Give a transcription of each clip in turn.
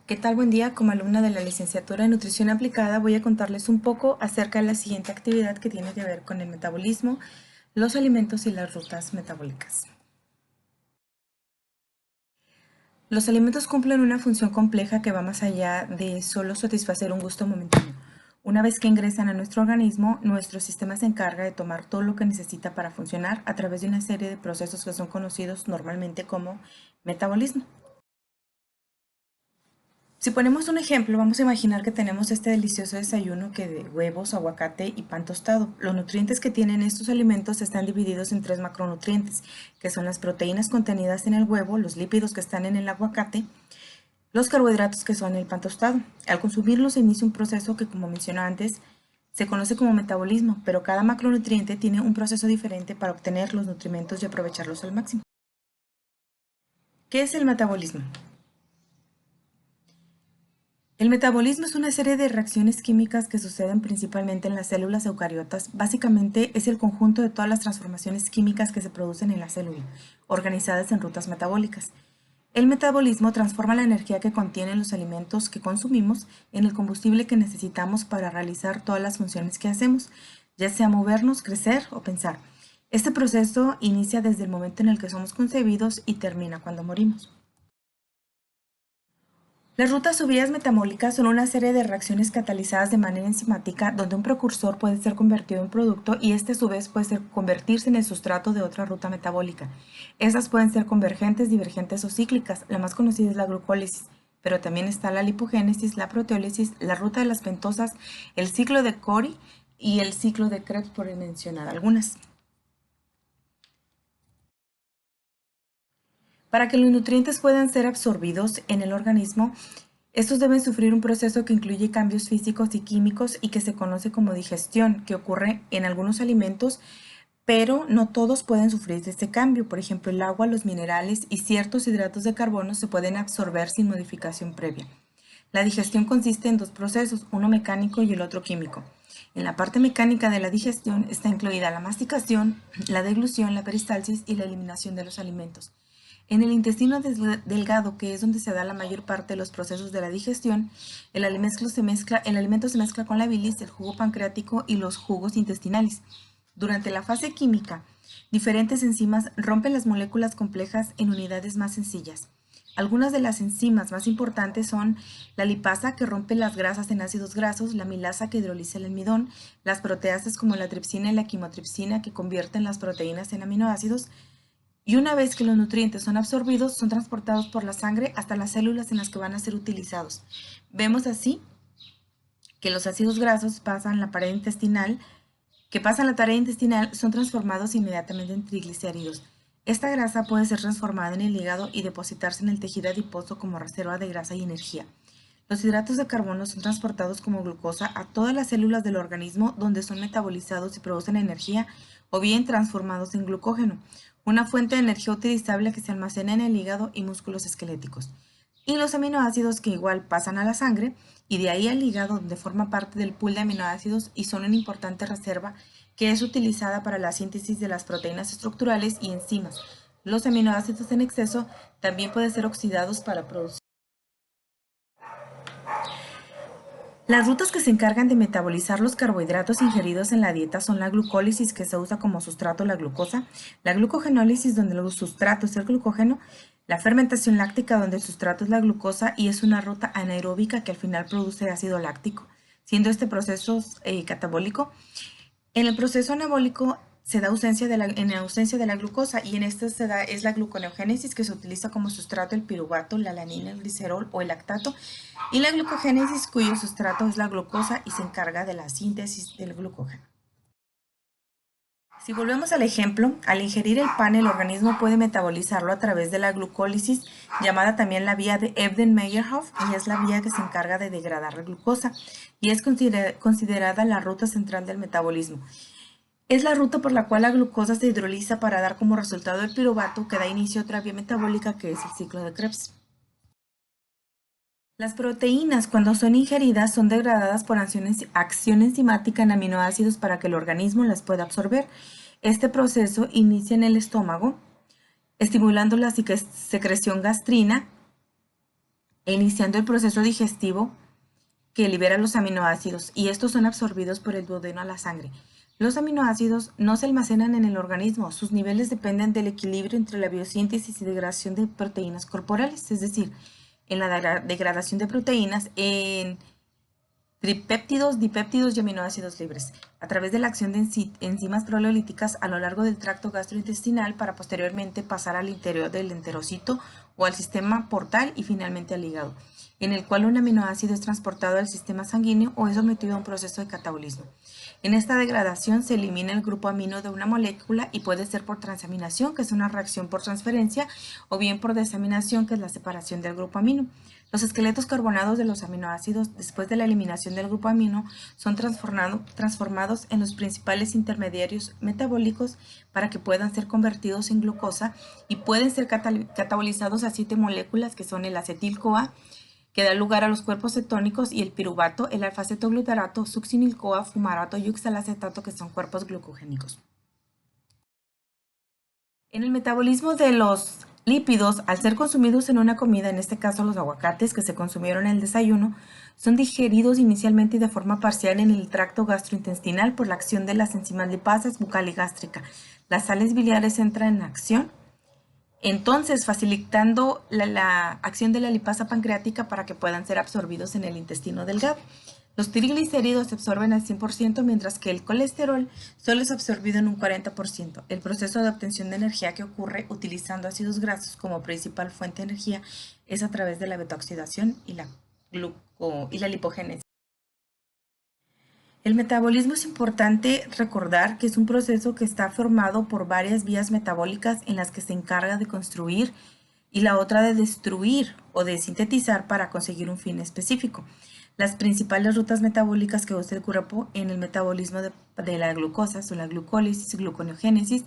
¿Qué tal? Buen día. Como alumna de la licenciatura en Nutrición Aplicada voy a contarles un poco acerca de la siguiente actividad que tiene que ver con el metabolismo, los alimentos y las rutas metabólicas. Los alimentos cumplen una función compleja que va más allá de solo satisfacer un gusto momentáneo. Una vez que ingresan a nuestro organismo, nuestro sistema se encarga de tomar todo lo que necesita para funcionar a través de una serie de procesos que son conocidos normalmente como metabolismo. Si ponemos un ejemplo, vamos a imaginar que tenemos este delicioso desayuno que de huevos, aguacate y pan tostado. Los nutrientes que tienen estos alimentos están divididos en tres macronutrientes, que son las proteínas contenidas en el huevo, los lípidos que están en el aguacate, los carbohidratos que son el pan tostado. Al consumirlos se inicia un proceso que, como mencioné antes, se conoce como metabolismo, pero cada macronutriente tiene un proceso diferente para obtener los nutrimentos y aprovecharlos al máximo. ¿Qué es el metabolismo? El metabolismo es una serie de reacciones químicas que suceden principalmente en las células eucariotas. Básicamente es el conjunto de todas las transformaciones químicas que se producen en la célula, organizadas en rutas metabólicas. El metabolismo transforma la energía que contienen los alimentos que consumimos en el combustible que necesitamos para realizar todas las funciones que hacemos, ya sea movernos, crecer o pensar. Este proceso inicia desde el momento en el que somos concebidos y termina cuando morimos. Las rutas o vías metabólicas son una serie de reacciones catalizadas de manera enzimática donde un precursor puede ser convertido en producto y este a su vez puede convertirse en el sustrato de otra ruta metabólica. Estas pueden ser convergentes, divergentes o cíclicas. La más conocida es la glucólisis, pero también está la lipogénesis, la proteólisis, la ruta de las pentosas, el ciclo de Cori y el ciclo de Krebs, por mencionar algunas. Para que los nutrientes puedan ser absorbidos en el organismo, estos deben sufrir un proceso que incluye cambios físicos y químicos y que se conoce como digestión, que ocurre en algunos alimentos, pero no todos pueden sufrir de este cambio. Por ejemplo, el agua, los minerales y ciertos hidratos de carbono se pueden absorber sin modificación previa. La digestión consiste en dos procesos, uno mecánico y el otro químico. En la parte mecánica de la digestión está incluida la masticación, la deglución, la peristalsis y la eliminación de los alimentos. En el intestino delgado, que es donde se da la mayor parte de los procesos de la digestión, el alimento se mezcla con la bilis, el jugo pancreático y los jugos intestinales. Durante la fase química, diferentes enzimas rompen las moléculas complejas en unidades más sencillas. Algunas de las enzimas más importantes son la lipasa, que rompe las grasas en ácidos grasos, la milasa, que hidroliza el almidón, las proteasas como la tripsina y la quimotripsina, que convierten las proteínas en aminoácidos, y una vez que los nutrientes son absorbidos, son transportados por la sangre hasta las células en las que van a ser utilizados. Vemos así que los ácidos grasos pasan la tarea intestinal, son transformados inmediatamente en triglicéridos. Esta grasa puede ser transformada en el hígado y depositarse en el tejido adiposo como reserva de grasa y energía. Los hidratos de carbono son transportados como glucosa a todas las células del organismo, donde son metabolizados y producen energía o bien transformados en glucógeno, una fuente de energía utilizable que se almacena en el hígado y músculos esqueléticos. Y los aminoácidos, que igual pasan a la sangre y de ahí al hígado, donde forma parte del pool de aminoácidos y son una importante reserva que es utilizada para la síntesis de las proteínas estructurales y enzimas. Los aminoácidos en exceso también pueden ser oxidados para producir. Las rutas que se encargan de metabolizar los carbohidratos ingeridos en la dieta son la glucólisis, que se usa como sustrato la glucosa, la glucogenólisis, donde el sustrato es el glucógeno, la fermentación láctica, donde el sustrato es la glucosa y es una ruta anaeróbica que al final produce ácido láctico, siendo este proceso catabólico. En el proceso anabólico se da ausencia de la glucosa y en este es la gluconeogénesis, que se utiliza como sustrato el piruvato, la alanina, el glicerol o el lactato, y la glucogénesis, cuyo sustrato es la glucosa y se encarga de la síntesis del glucógeno. Si volvemos al ejemplo, al ingerir el pan el organismo puede metabolizarlo a través de la glucólisis, llamada también la vía de Ebden-Meyerhof, y es la vía que se encarga de degradar la glucosa y es considerada la ruta central del metabolismo. Es la ruta por la cual la glucosa se hidroliza para dar como resultado el piruvato, que da inicio a otra vía metabólica, que es el ciclo de Krebs. Las proteínas, cuando son ingeridas, son degradadas por acción enzimática en aminoácidos para que el organismo las pueda absorber. Este proceso inicia en el estómago, estimulando la secreción gastrina e iniciando el proceso digestivo que libera los aminoácidos, y estos son absorbidos por el duodeno a la sangre. Los aminoácidos no se almacenan en el organismo, sus niveles dependen del equilibrio entre la biosíntesis y degradación de proteínas corporales, es decir, en la degradación de proteínas en tripéptidos, dipéptidos y aminoácidos libres, a través de la acción de enzimas proteolíticas a lo largo del tracto gastrointestinal para posteriormente pasar al interior del enterocito o al sistema portal y finalmente al hígado, en el cual un aminoácido es transportado al sistema sanguíneo o es sometido a un proceso de catabolismo. En esta degradación se elimina el grupo amino de una molécula y puede ser por transaminación, que es una reacción por transferencia, o bien por desaminación, que es la separación del grupo amino. Los esqueletos carbonados de los aminoácidos, después de la eliminación del grupo amino, son transformados en los principales intermediarios metabólicos para que puedan ser convertidos en glucosa y pueden ser catabolizados a 7 moléculas que son el acetil-CoA, que da lugar a los cuerpos cetónicos, y el piruvato, el alfa-cetoglutarato, succinil-CoA, fumarato y oxalacetato, que son cuerpos glucogénicos. En el metabolismo de los lípidos, al ser consumidos en una comida, en este caso los aguacates que se consumieron en el desayuno, son digeridos inicialmente y de forma parcial en el tracto gastrointestinal por la acción de las enzimas lipasas bucal y gástrica. Las sales biliares entran en acción, entonces facilitando la acción de la lipasa pancreática para que puedan ser absorbidos en el intestino delgado. Los triglicéridos se absorben al 100%, mientras que el colesterol solo es absorbido en un 40%. El proceso de obtención de energía que ocurre utilizando ácidos grasos como principal fuente de energía es a través de la betaoxidación y la lipogénesis. El metabolismo es importante recordar que es un proceso que está formado por varias vías metabólicas en las que se encarga de construir y la otra de destruir o de sintetizar para conseguir un fin específico. Las principales rutas metabólicas que usa el cuerpo en el metabolismo de la glucosa son la glucólisis, gluconeogénesis,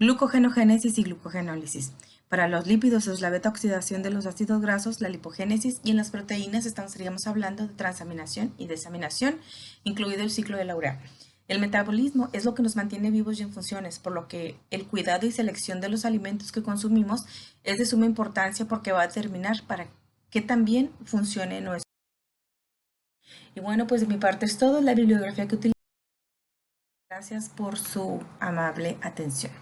glucogenogénesis y glucogenólisis. Para los lípidos es la beta-oxidación de los ácidos grasos, la lipogénesis, y en las proteínas estaríamos hablando de transaminación y desaminación, incluido el ciclo de la urea. El metabolismo es lo que nos mantiene vivos y en funciones, por lo que el cuidado y selección de los alimentos que consumimos es de suma importancia porque va a determinar para que también funcione nuestro. Y bueno, pues de mi parte es todo, la bibliografía que utilizo. Gracias por su amable atención.